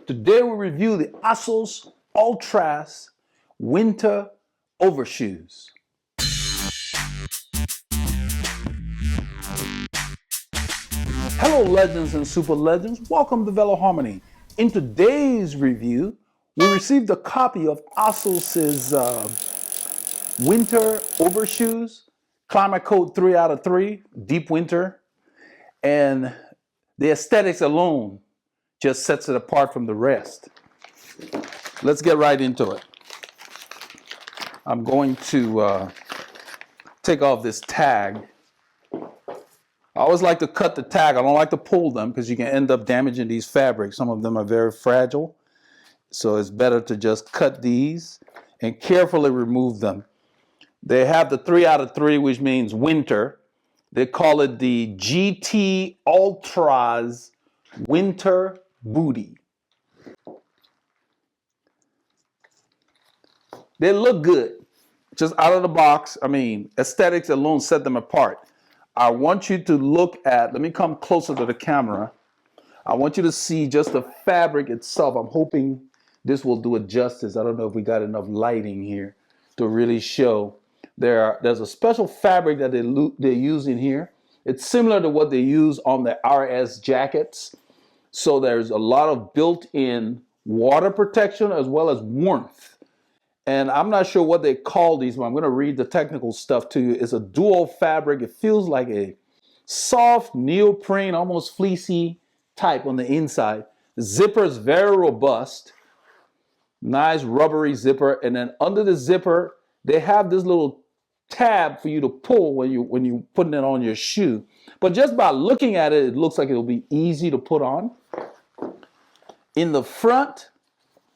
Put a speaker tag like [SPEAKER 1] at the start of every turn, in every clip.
[SPEAKER 1] Today we review the Assos Ultraz Winter Overshoes. Hello legends and super legends, welcome to Veloharmony. In today's review, we received a copy of Assos' Winter Overshoes, climate code 3 out of 3, deep winter, and the aesthetics alone just sets it apart from the rest. Let's get right into it. I'm going to take off this tag. I always like to cut the tag. I don't like to pull them because you can end up damaging these fabrics. Some of them are very fragile. So it's better to just cut these and carefully remove them. They have the 3 out of 3, which means winter. They call it the GT Ultraz Winter Booty. They look good, just out of the box. I mean, aesthetics alone set them apart. I want you to look at, let me come closer to the camera. I want you to see just the fabric itself. I'm hoping this will do it justice. I don't know if we got enough lighting here to really show. There's a special fabric that they use in here. It's similar to what they use on the RS jackets. So there's a lot of built-in water protection as well as warmth. And I'm not sure what they call these, but I'm going to read the technical stuff to you. It's a dual fabric. It feels like a soft neoprene, almost fleecy type on the inside. The zipper is very robust. Nice rubbery zipper. And then under the zipper, they have this little tab for you to pull when you putting it on your shoe. But just by looking at it, it looks like it'll be easy to put on. In the front,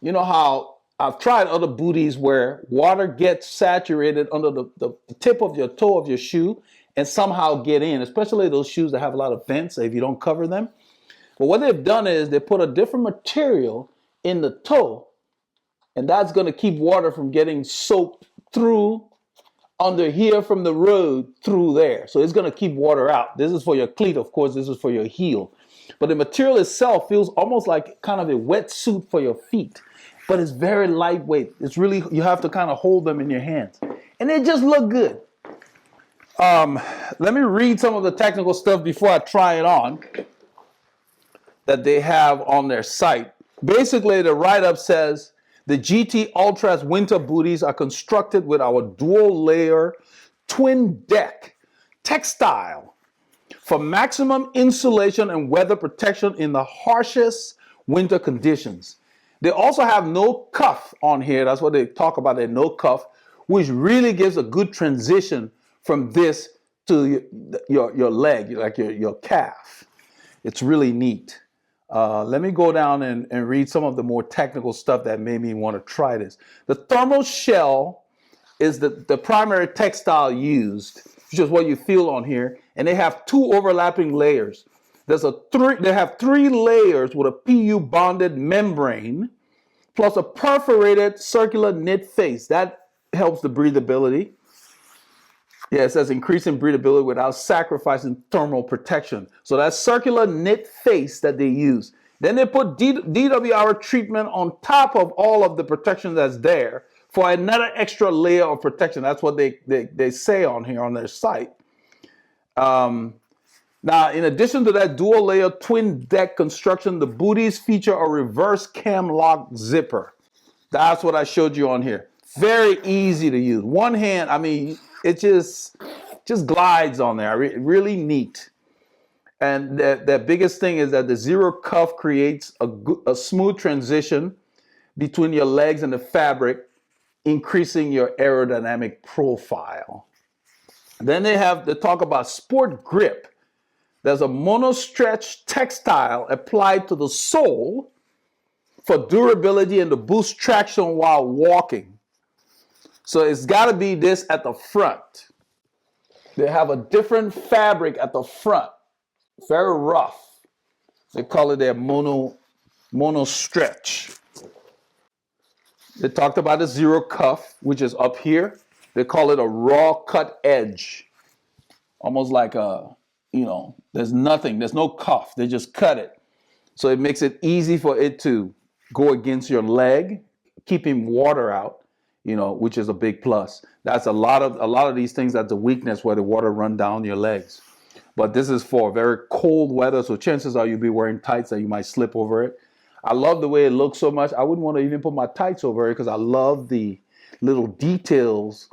[SPEAKER 1] you know how I've tried other booties where water gets saturated under the tip of your toe of your shoe and somehow get in, especially those shoes that have a lot of vents if you don't cover them. But what they've done is they put a different material in the toe, and that's going to keep water from getting soaked through under here from the road through there. So it's going to keep water out. This is for your cleat, of course. This is for your heel. But the material itself feels almost like kind of a wetsuit for your feet. But it's very lightweight. It's really, you have to kind of hold them in your hands. And they just look good. Let me read some of the technical stuff before I try it on that they have on their site. Basically, the write-up says, the GT Ultraz winter booties are constructed with our dual layer twin deck textile for maximum insulation and weather protection in the harshest winter conditions. They also have no cuff on here. That's what they talk about, a no cuff, which really gives a good transition from this to your leg, like your calf. It's really neat. Let me go down and read some of the more technical stuff that made me want to try this. The thermal shell is the primary textile used, which is what you feel on here. And they have 2 overlapping layers. They have 3 layers with a PU bonded membrane, plus a perforated circular knit face. That helps the breathability. Yeah, it says increasing breathability without sacrificing thermal protection. So that's circular knit face that they use. Then they put DWR treatment on top of all of the protection that's there for another extra layer of protection. That's what they say on here on their site. Now, in addition to that dual layer twin deck construction, the booties feature a reverse cam lock zipper. That's what I showed you on here. Very easy to use. One hand, I mean, it just glides on there. Really neat. And the biggest thing is that the zero cuff creates a smooth transition between your legs and the fabric, increasing your aerodynamic profile. Then they talk about sport grip. There's a monostretch textile applied to the sole for durability and to boost traction while walking. So it's got to be this at the front. They have a different fabric at the front, very rough. They call it their mono stretch. They talked about the zero cuff, which is up here. They call it a raw cut edge, almost like there's no cuff. They just cut it. So it makes it easy for it to go against your leg, keeping water out, which is a big plus. That's a lot of these things, that's a weakness where the water run down your legs. But this is for very cold weather, so chances are you'll be wearing tights that you might slip over it. I love the way it looks so much. I wouldn't want to even put my tights over it because I love the little details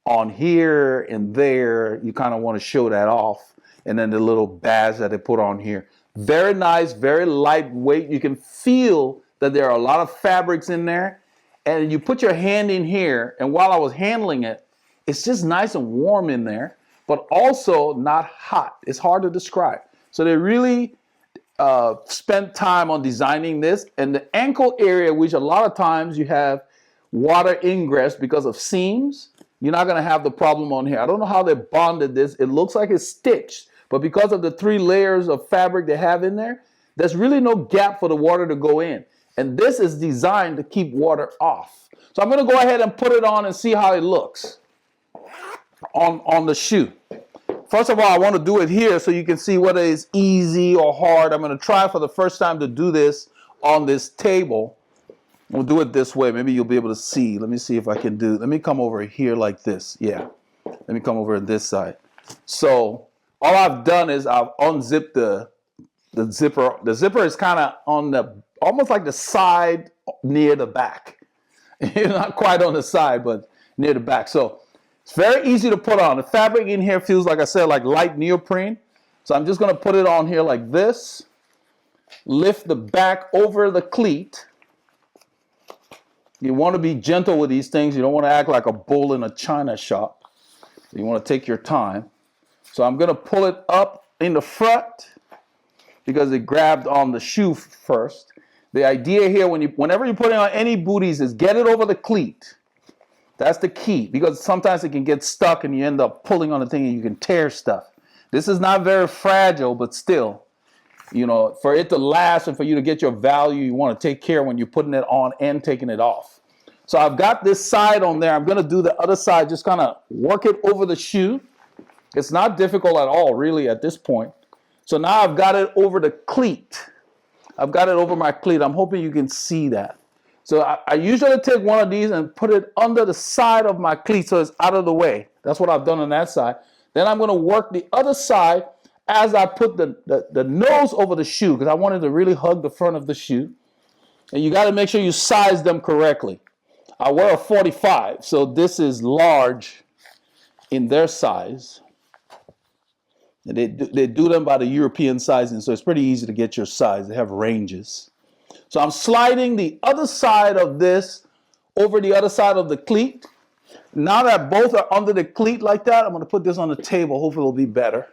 [SPEAKER 1] on here and there. You kind of want to show that off. And then the little badge that they put on here. Very nice, very lightweight. You can feel that there are a lot of fabrics in there. And you put your hand in here, and while I was handling it, it's just nice and warm in there, but also not hot. It's hard to describe. So they really spent time on designing this. And the ankle area, which a lot of times you have water ingress because of seams, you're not going to have the problem on here. I don't know how they bonded this. It looks like it's stitched, but because of the 3 layers of fabric they have in there, there's really no gap for the water to go in. And this is designed to keep water off. So I'm going to go ahead and put it on and see how it looks on the shoe. First of all, I want to do it here so you can see whether it's easy or hard. I'm going to try for the first time to do this on this table. We'll do it this way. Maybe you'll be able to see. Let me see if I can do. Let me come over here like this. Yeah. Let me come over this side. So all I've done is I've unzipped the zipper. The zipper is kind of on the, almost like the side near the back. Not quite on the side, but near the back. So it's very easy to put on. The fabric in here feels, like I said, like light neoprene. So I'm just going to put it on here like this. Lift the back over the cleat. You want to be gentle with these things. You don't want to act like a bull in a china shop. You want to take your time. So I'm going to pull it up in the front because it grabbed on the shoe first. The idea here, whenever you're putting on any booties, is get it over the cleat. That's the key, because sometimes it can get stuck and you end up pulling on the thing and you can tear stuff. This is not very fragile, but still, for it to last and for you to get your value, you want to take care when you're putting it on and taking it off. So I've got this side on there. I'm going to do the other side, just kind of work it over the shoe. It's not difficult at all, really, at this point. So now I've got it over the cleat. I've got it over my cleat. I'm hoping you can see that. So I usually take one of these and put it under the side of my cleat so it's out of the way. That's what I've done on that side. Then I'm going to work the other side as I put the nose over the shoe, because I wanted to really hug the front of the shoe. And you got to make sure you size them correctly. I wear a 45, so this is large in their size. And they do them by the European sizing, so it's pretty easy to get your size. They have ranges. So I'm sliding the other side of this over the other side of the cleat. Now that both are under the cleat like that, I'm going to put this on the table. Hopefully it'll be better.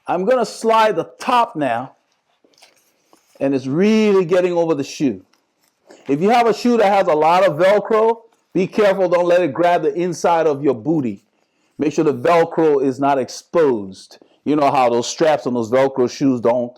[SPEAKER 1] I'm going to slide the top now, and it's really getting over the shoe. If you have a shoe that has a lot of Velcro, be careful. Don't let it grab the inside of your booty. Make sure the Velcro is not exposed. You know how those straps on those Velcro shoes don't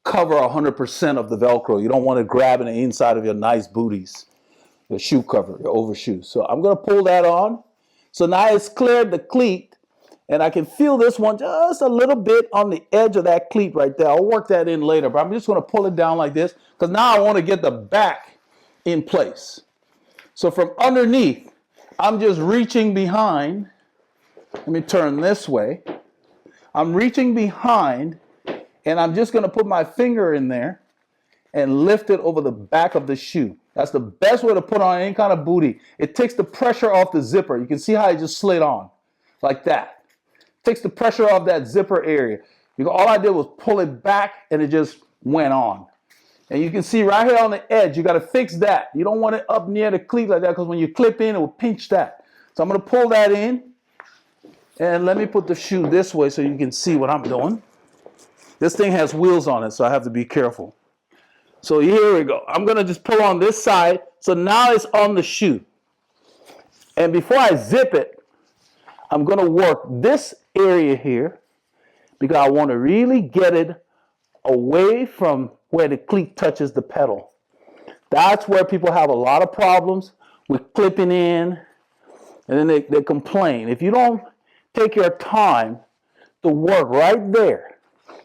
[SPEAKER 1] cover 100% of the Velcro. You don't want it grabbing the inside of your nice booties, your shoe cover, your overshoes. So I'm going to pull that on. So now it's cleared the cleat, and I can feel this one just a little bit on the edge of that cleat right there. I'll work that in later, but I'm just going to pull it down like this because now I want to get the back in place. So from underneath, I'm just reaching behind. Let me turn this way. I'm reaching behind, and I'm just going to put my finger in there and lift it over the back of the shoe. That's the best way to put on any kind of booty. It takes the pressure off the zipper. You can see how it just slid on like that. It takes the pressure off that zipper area. All I did was pull it back, and it just went on. And you can see right here on the edge, you got to fix that. You don't want it up near the cleat like that, because when you clip in, it will pinch that. So I'm going to pull that in. And let me put the shoe this way so you can see what I'm doing. This thing has wheels on it, so I have to be careful. So here we go. I'm going to just pull on this side. So now it's on the shoe. And before I zip it, I'm going to work this area here because I want to really get it away from where the cleat touches the pedal. That's where people have a lot of problems with clipping in, and then they complain. If you don't take your time to work right there,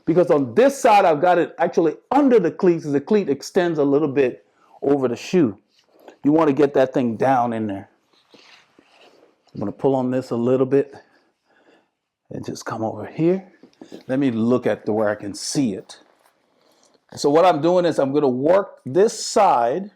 [SPEAKER 1] because on this side I've got it actually under the cleats, as the cleat extends a little bit over the shoe. You want to get that thing down in there. I'm going to pull on this a little bit and just come over here. Let me look at where I can see it. So what I'm doing is I'm going to work this side.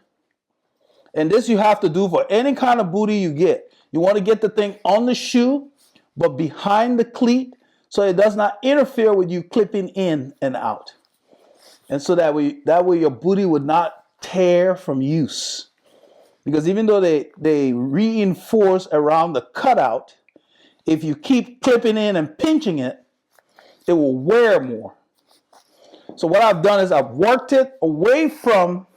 [SPEAKER 1] And this you have to do for any kind of booty you get. You want to get the thing on the shoe, but behind the cleat, so it does not interfere with you clipping in and out. And so that way your booty would not tear from use. Because even though they reinforce around the cutout, if you keep clipping in and pinching it, it will wear more. So what I've done is I've worked it away from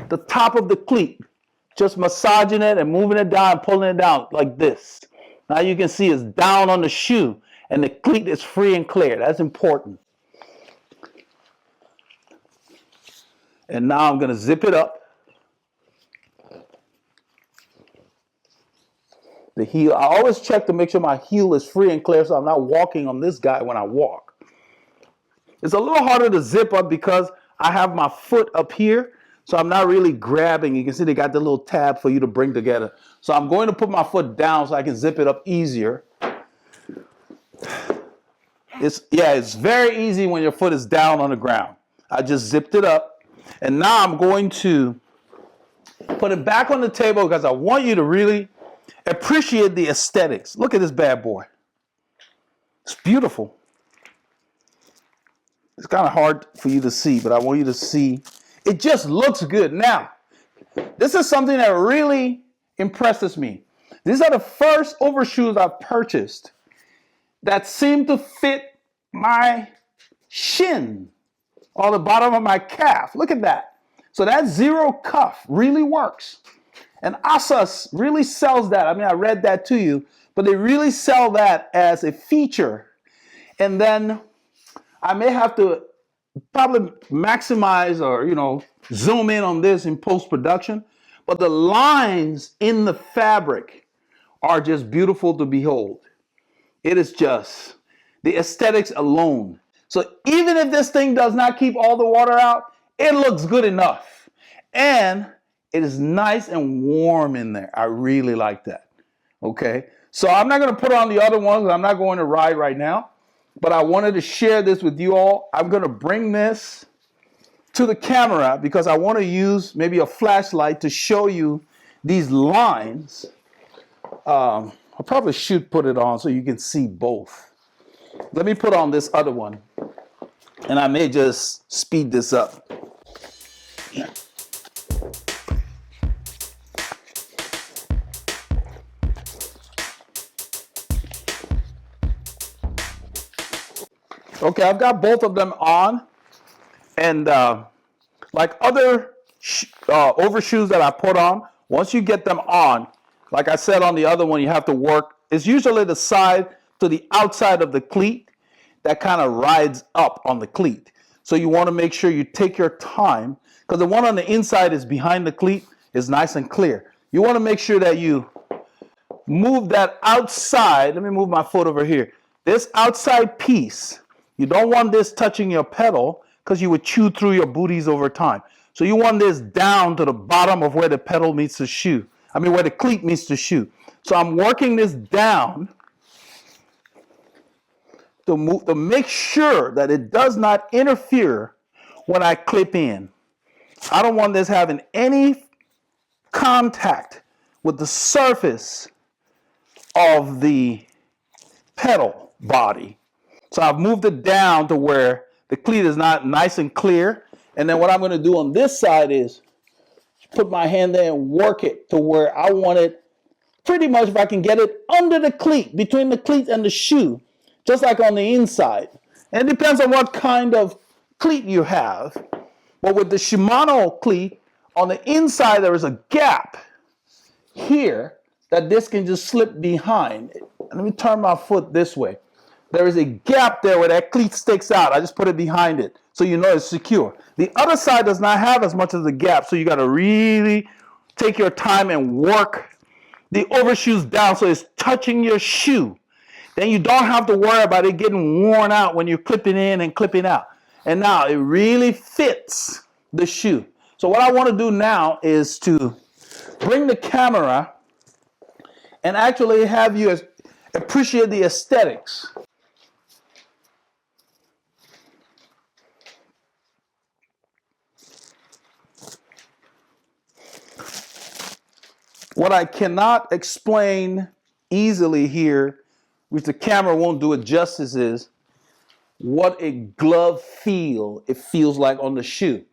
[SPEAKER 1] the top of the cleat, just massaging it and moving it down, pulling it down like this. Now you can see it's down on the shoe and the cleat is free and clear. That's important. And now I'm going to zip it up. The heel, I always check to make sure my heel is free and clear so I'm not walking on this guy when I walk. It's a little harder to zip up because I have my foot up here, so I'm not really grabbing. You can see they got the little tab for you to bring together. So I'm going to put my foot down so I can zip it up easier. It's very easy when your foot is down on the ground. I just zipped it up, and now I'm going to put it back on the table because I want you to really appreciate the aesthetics. Look at this bad boy. It's beautiful. It's kind of hard for you to see, but I want you to see. It just looks good. Now, this is something that really impresses me. These are the first overshoes I've purchased that seem to fit my shin or the bottom of my calf. Look at that. So that zero cuff really works. And Assos really sells that. I mean, I read that to you, but they really sell that as a feature. And then I may have to probably maximize or, zoom in on this in post-production. But the lines in the fabric are just beautiful to behold. It is just the aesthetics alone. So even if this thing does not keep all the water out, it looks good enough. And it is nice and warm in there. I really like that. Okay. So I'm not going to put on the other ones. I'm not going to ride right now. But I wanted to share this with you all. I'm going to bring this to the camera because I want to use maybe a flashlight to show you these lines. I probably should put it on so you can see both. Let me put on this other one. And I may just speed this up. Okay, I've got both of them on, and like other overshoes that I put on, once you get them on, like I said on the other one, you have to work. It's usually the side to the outside of the cleat that kind of rides up on the cleat. So you want to make sure you take your time, because the one on the inside is behind the cleat, is nice and clear. You want to make sure that you move that outside. Let me move my foot over here. This outside piece, you don't want this touching your pedal because you would chew through your booties over time. So you want this down to the bottom of where the pedal meets the shoe. I mean, where the cleat meets the shoe. So I'm working this down to make sure that it does not interfere when I clip in. I don't want this having any contact with the surface of the pedal body. So I've moved it down to where the cleat is not nice and clear. And then what I'm going to do on this side is put my hand there and work it to where I want it pretty much, if I can get it under the cleat, between the cleat and the shoe, just like on the inside. And it depends on what kind of cleat you have. But with the Shimano cleat, on the inside there is a gap here that this can just slip behind. Let me turn my foot this way. There is a gap there where that cleat sticks out. I just put it behind it so you know it's secure. The other side does not have as much as a gap, so you got to really take your time and work the overshoes down so it's touching your shoe. Then you don't have to worry about it getting worn out when you're clipping in and clipping out. And now it really fits the shoe. So what I want to do now is to bring the camera and actually have you appreciate the aesthetics. What I cannot explain easily here, which the camera won't do it justice, is what a glove feel it feels like on the shoe.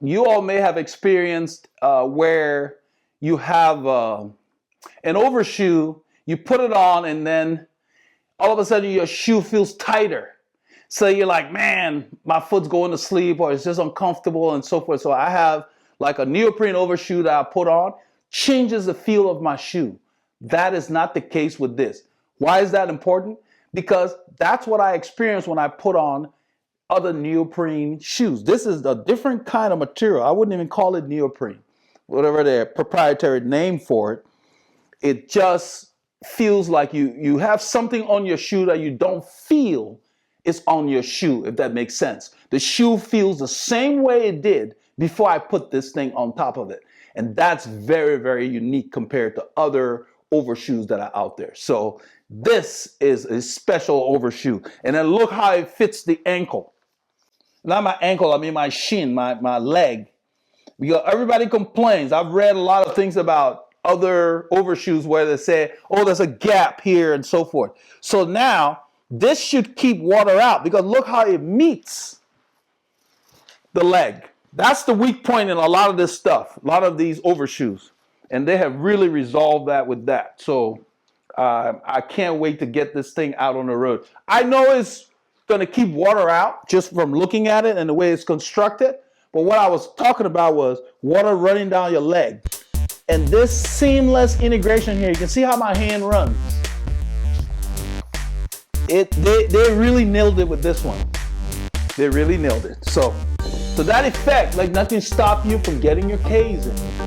[SPEAKER 1] You all may have experienced where you have an overshoe, you put it on, and then all of a sudden your shoe feels tighter. So you're like, man, my foot's going to sleep, or it's just uncomfortable and so forth. So I have like a neoprene overshoe that I put on, changes the feel of my shoe. That is not the case with this. Why is that important? Because that's what I experience when I put on other neoprene shoes. This is a different kind of material. I wouldn't even call it neoprene, whatever their proprietary name for it. It just feels like you have something on your shoe that you don't feel is on your shoe, if that makes sense. The shoe feels the same way it did before I put this thing on top of it. And that's very, very unique compared to other overshoes that are out there. So this is a special overshoe. And then look how it fits the ankle. Not my ankle, I mean my shin, my leg. Because everybody complains. I've read a lot of things about other overshoes where they say, oh, there's a gap here and so forth. So now this should keep water out, because look how it meets the leg. That's the weak point in a lot of this stuff, a lot of these overshoes. And they have really resolved that with that. So I can't wait to get this thing out on the road. I know it's going to keep water out just from looking at it and the way it's constructed. But what I was talking about was water running down your leg. And this seamless integration here, you can see how my hand runs. They really nailed it with this one. They really nailed it. So to that effect, like nothing stopped you from getting your K's in.